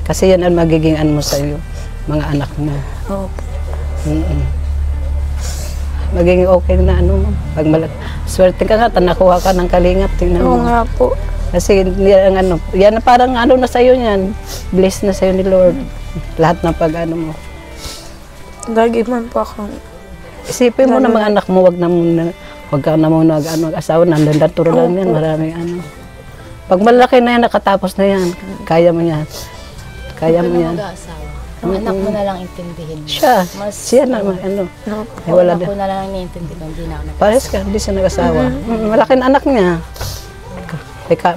Kasi yan ang magiging ano mo sa iyo, mga anak mo. Magiging okay na ano mo. Pag swerte ka nga, nakuha ka ng kalingap. Tingnan mo. Oo nga po. Kasi yan, ano, yan parang ano na sa'yo yan. Bless na sa'yo ni Lord. Lahat ng pag-ano mo. Lagi man po ako. Isipin mo na mga anak mo, wag ka na muna mag-asawa, nandaturo lang yan, maraming ano. Pag malaki na yan, nakatapos na yan, kaya mo yan. Kaya mo yan. Ang anak mo na lang intindihin mo. Siya naman, ano. Wala anak ko na lang iniintindihan, hindi na ako nag-asawa. Pares ka, hindi siya nag-asawa. Malaki na anak niya.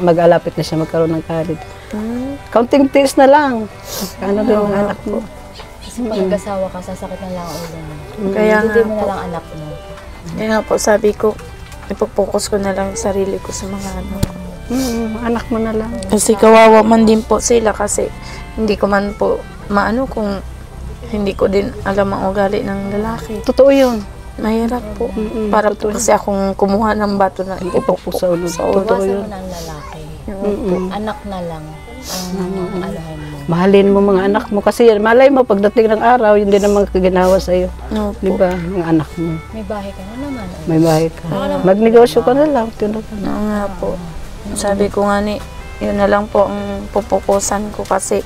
Mag-alapit na siya magkaroon ng college. Counting tiis na lang. Ano din ang anak mo. Kasi pag nag-asawa ka, sasakit na lang ang ulo mo. Kaya Hindi nga mo na po. lang anak mo. Kaya nga po, sabi ko, ipopokus ko na lang yung sarili ko sa mga anak. Anak mo na lang. Kasi kawawa man din po sila kasi hindi ko man po maano kung hindi ko din alam ang ugali ng lalaki. Totoo yun. Mahirap po. Para po kasi akong kumuha ng bato na Ipok po sa ulo. Totoo Iwasan yun. mo na ang lalaki. Anak na lang ang alahan mo. Mahalin mo mga anak mo kasi malay mo pagdating ng araw, yun din naman ginawa sa iyo. No Di po. ba? Mga anak mo. May bahay ka na naman. May bahay ka. Magnegosyo ka na lang. Oo nga po. Sabi ko nga ni, yun na lang po ang pupukusan ko kasi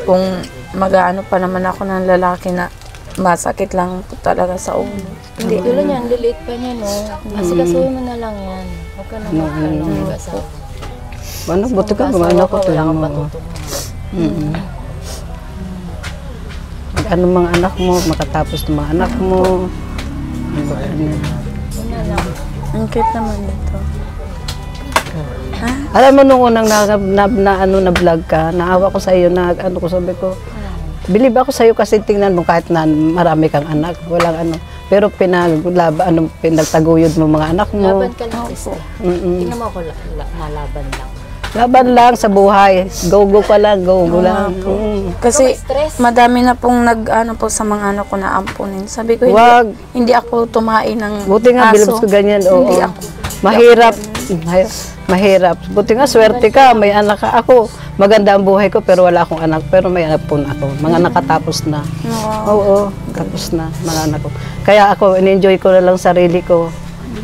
kung mag-aano pa naman ako ng lalaki na masakit lang po talaga sa ulo. Hindi, tulad niyan, liliit pa niya, no? Kasi kasuhin mo na lang yan. Huwag ka na mag-asawa. Ano, buti ka, mga anak ko lang mo. Ano mga anak mo, makatapos ng mga anak mo. Ang cute naman ito. Alam mo nung unang na vlog ka, naawa ko sa iyo, ano ko sabi ko, believe ako sa iyo kasi tingnan mo kahit na marami kang anak, walang ano. Pero pinagtaguyod mo mga anak mo. Laban ka lang, sister. Tingnan mo ako, malaban lang. Laban lang sa buhay. Go ka lang, go lang. Kasi madami na pong nag-ano po sa mga anak ko na ampunin. Sabi ko, Wag. hindi ako tumain ng Buti nga, aso. bilibs ko ganyan. Oo. Hindi ako. Mahirap. Mahirap. Buti nga, swerte ka. May anak ka. Ako, maganda ang buhay ko pero wala akong anak. Pero may anak po na ako. Mga nakatapos na. Oo. Tapos na. Mga anak ko. Kaya ako, in-enjoy ko na lang sarili ko.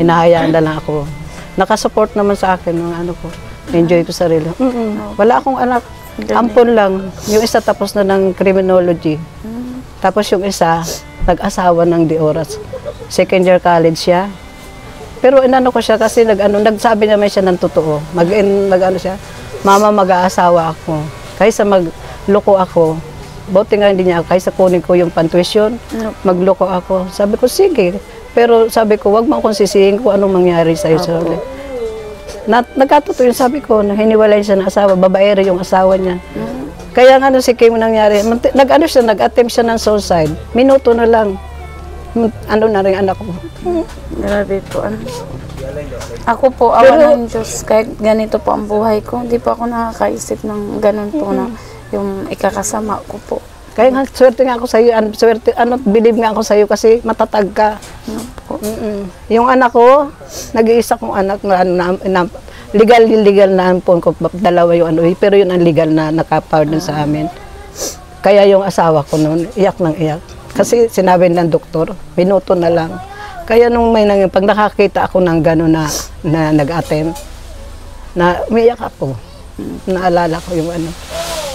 Hinahayaan na lang ako. Nakasupport naman sa akin mga ano ko. Enjoy ko sarili. Wala akong anak. Ampon lang. Yung isa tapos na ng criminology. Tapos yung isa, nag-asawa ng di oras. Second year college siya. Pero inano ko siya kasi nagsabi naman siya ng totoo. Mag-ano siya, mama mag-aasawa ako. Kaysa magloko ako, buti nga hindi niya, kaysa kunin ko yung pantuition, magloko ako. Sabi ko, sige. Pero sabi ko, wag mo akong sisihin kung anong mangyari sa'yo. Nagkatotoo yun, sabi ko, hiniwalay siya ng asawa, babaere yung asawa niya. Kaya nga si Kim nangyari, nag-attempt siya ng suicide. Minuto na lang. Ano na rin anak ko. Grabe po. Ako po, awa ng Diyos, kahit ganito po ang buhay ko, hindi po ako nakakaisip ng ganun po na yung ikakasama ko po. Kaya nga, swerte nga ako sa iyo, believe nga ako sa iyo kasi matatag ka. Yung anak ko, nag-iisa kong anak na legal na ampon ko, dalawa yung pero yun ang legal na naka-pardon sa amin. Kaya yung asawa ko noon, iyak ng iyak. Kasi sinabi ng doktor, minuto na lang. Kaya nung pag nakakita ako ng gano'n na nag-attempt, na umiyak ako. Naalala ko yung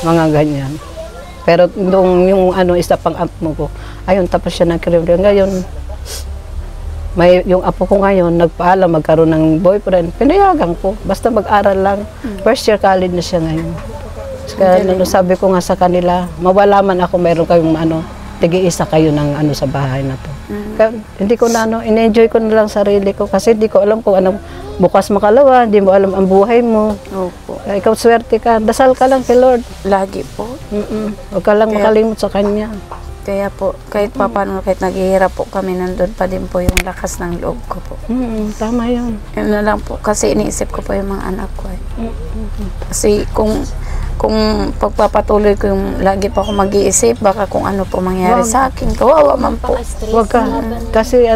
mga ganyan. Pero nung yung isa pang apo mo ko, ayun, tapos siya ng career. Ngayon, yung apo ko ngayon, nagpaalam, magkaroon ng boyfriend. Pinayagan ko, basta mag-aral lang. First year college na siya ngayon. Kaya sabi ko nga sa kanila, mawala man ako, mayroon kayong tigi-isa kayo ng sa bahay na to. Kaya, hindi ko na in-enjoy ko na lang sarili ko kasi hindi ko alam kung anong bukas makalawa, hindi mo alam ang buhay mo. Opo. Kaya ikaw swerte ka, dasal ka lang kay Lord. Lagi po. Huwag ka lang makalimot sa Kanya. Kaya po, kahit paano, kahit naghihirap po kami, nandun pa din po yung lakas ng loob ko po. Tama yun. Yun na lang po, kasi iniisip ko po yung mga anak ko. Kasi kung pagpapatuloy ko yung lagi pa ako mag-iisip, baka kung ano po mangyari sa akin, kawawa man po. Huwag ka. Kasi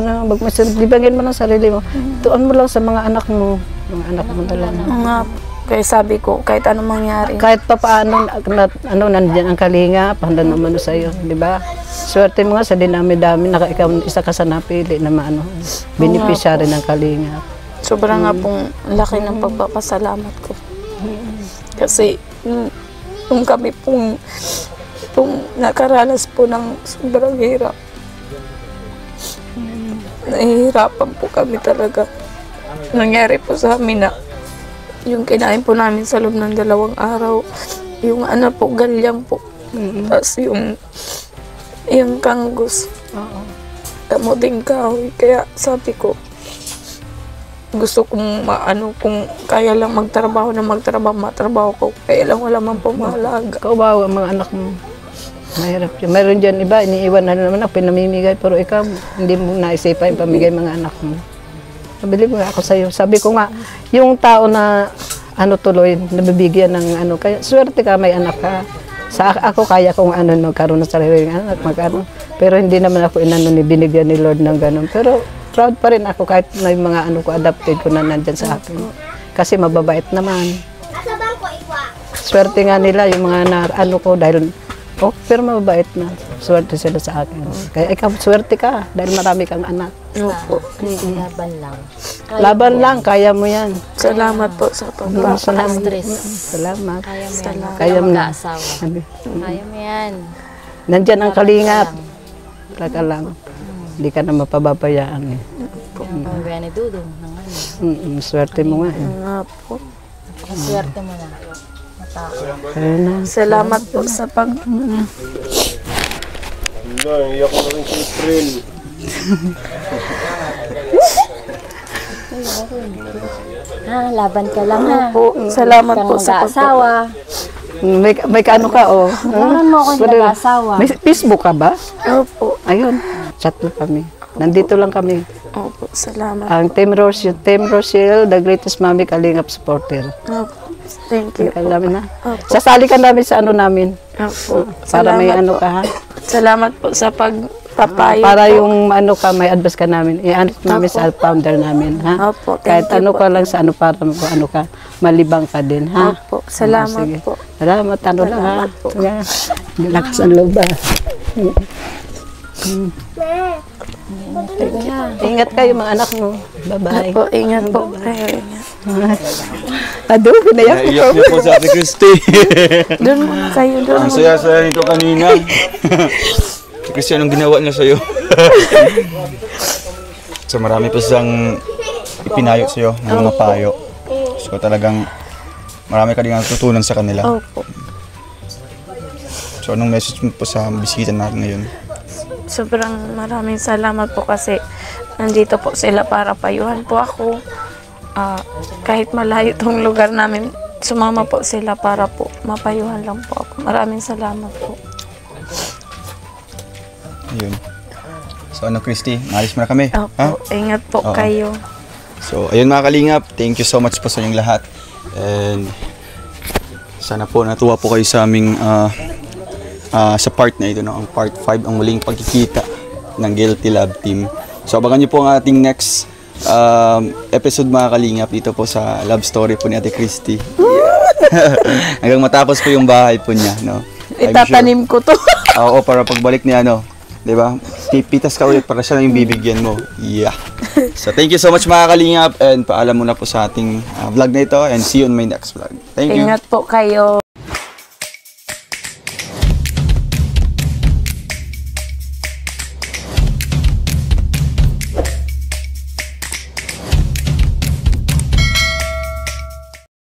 libangin mo ng sarili mo. Tuon mo lang sa mga anak mo. Mga anak mo na lang. Nga po. Kaya sabi ko, kahit anong mangyari. Kahit pa paano, nandiyan ang kalinga, pahanda naman sa iyo, di ba? Swerte mo nga sa dinami-dami, ikaw isa ka sa napili na beneficiary ng kalinga. Sobrang nga pong laki ng pagpapasalamat ko. Kasi, nung kami pong nakaranas po ng sobrang hirap, nahihirapan po kami talaga. Nangyari po sa amin na yung kinain po namin sa loob ng 2 araw, yung galyang po. Tapos yung kanggos, kamuting kahoy. Kaya sabi ko, gusto kong kung kaya lang matrabaho ko. Kaya lang wala man po mahalaga. Kaubawa ang mga anak mo. Mahirap yun. Mayroon dyan iba, iniiwan na naman ako, pinamimigay. Pero ikaw, hindi mo naisipan yung pamigay mga anak mo. Nabili mo ako sa'yo. Sabi ko nga, yung tao na tuloy, nabibigyan ng kaya swerte ka, may anak ka. Sa ako kaya kong ano magkaroon ng sariling anak, magkaroon. Pero hindi naman ako inano ni binigyan ni Lord ng ganun. Pero proud pa rin ako kahit na yung mga ano ko adopted ko na nandyan sa akin. Kasi mababait naman. Swerte nga nila yung mga na, ano ko dahil pero mababait na. Swerte sila sa akin. Kaya ikaw swerte ka dahil marami kang anak. Opo. Laban lang. Laban lang, kaya mo yan. Salamat po sa Stress. Salamat. Kaya mo yan. Kaya mo na. Mag-aasawa. Kaya mo yan. Nandyan ang kalingap. Talaga lang. Hindi ka na mapababayaan eh. Pamabaya ni Dudong. Swerte mo nga eh. Nga po. Swerte mo na. Matao. Kaya na. Salamat po sa pag... Iyak ko na rin si April. Laban ka lang ha. Salamat po sa Mag-aasawa. May kaano ka oh. Meron mo akong nag-aasawa. May Facebook ka ba? Opo. Ayun. Chat mo kami. Nandito lang kami. Opo, salamat. Ang Team Rochelle, the greatest mommy kalingap supporter. Opo. Thank you. Alam na. Opo. Sasali ka namin sa ano namin. Opo. Para may Salamat ano po. ka ha. Salamat po sa pagpapayo Para po. yung ano ka, may advice ka namin. I-ano namin sa founder namin ha. Opo, Kahit thank you ano po. ka lang sa ano para ano ka, malibang ka din ha. Opo, salamat Sige. po. Salamat, ano lang ha. Salamat po. Sige. Lakas ang loob ba. Ingat kayo mga anak mo. Bye-bye. Opo, ingat po. Kayo, ingat. Ado, pinayak ko. Naiyak niyo po sa Ate Christy. Doon muna kayo, doon. Ang saya-saya nito kanina. Si Christy, anong ginawa niya sa'yo? So marami pa siyang ipinayo sa'yo, ng mga payo. So talagang marami ka din natutunan sa kanila. Opo. So anong message mo po sa bisita natin ngayon? Sobrang maraming salamat po kasi nandito po sila para payuhan po ako. Kahit malayo tong lugar namin, sumama po sila para po mapayuhan lang po ako. Maraming salamat po. Ayun. So ano Christy, maalis mo na kami. Opo, ingat po Oo. kayo. So ayun mga kalingap, thank you so much po sa inyong lahat. And sana po natuwa po kayo sa aming sa part na ito, no? Ang part 5, ang muling pagkikita ng Guilty Love Team. So abangan niyo po ang ating next episode mga kalingap dito po sa love story po ni Ate Christy. Yeah. Hanggang matapos po yung bahay po niya, no? I'm Itatanim ko to. Oo, para pagbalik niya, ano, di ba? Pipitas ka ulit para siya na yung bibigyan mo. Yeah. So, thank you so much mga kalingap and paalam muna po sa ating vlog na ito and see you on my next vlog. Thank you. Ingat po kayo.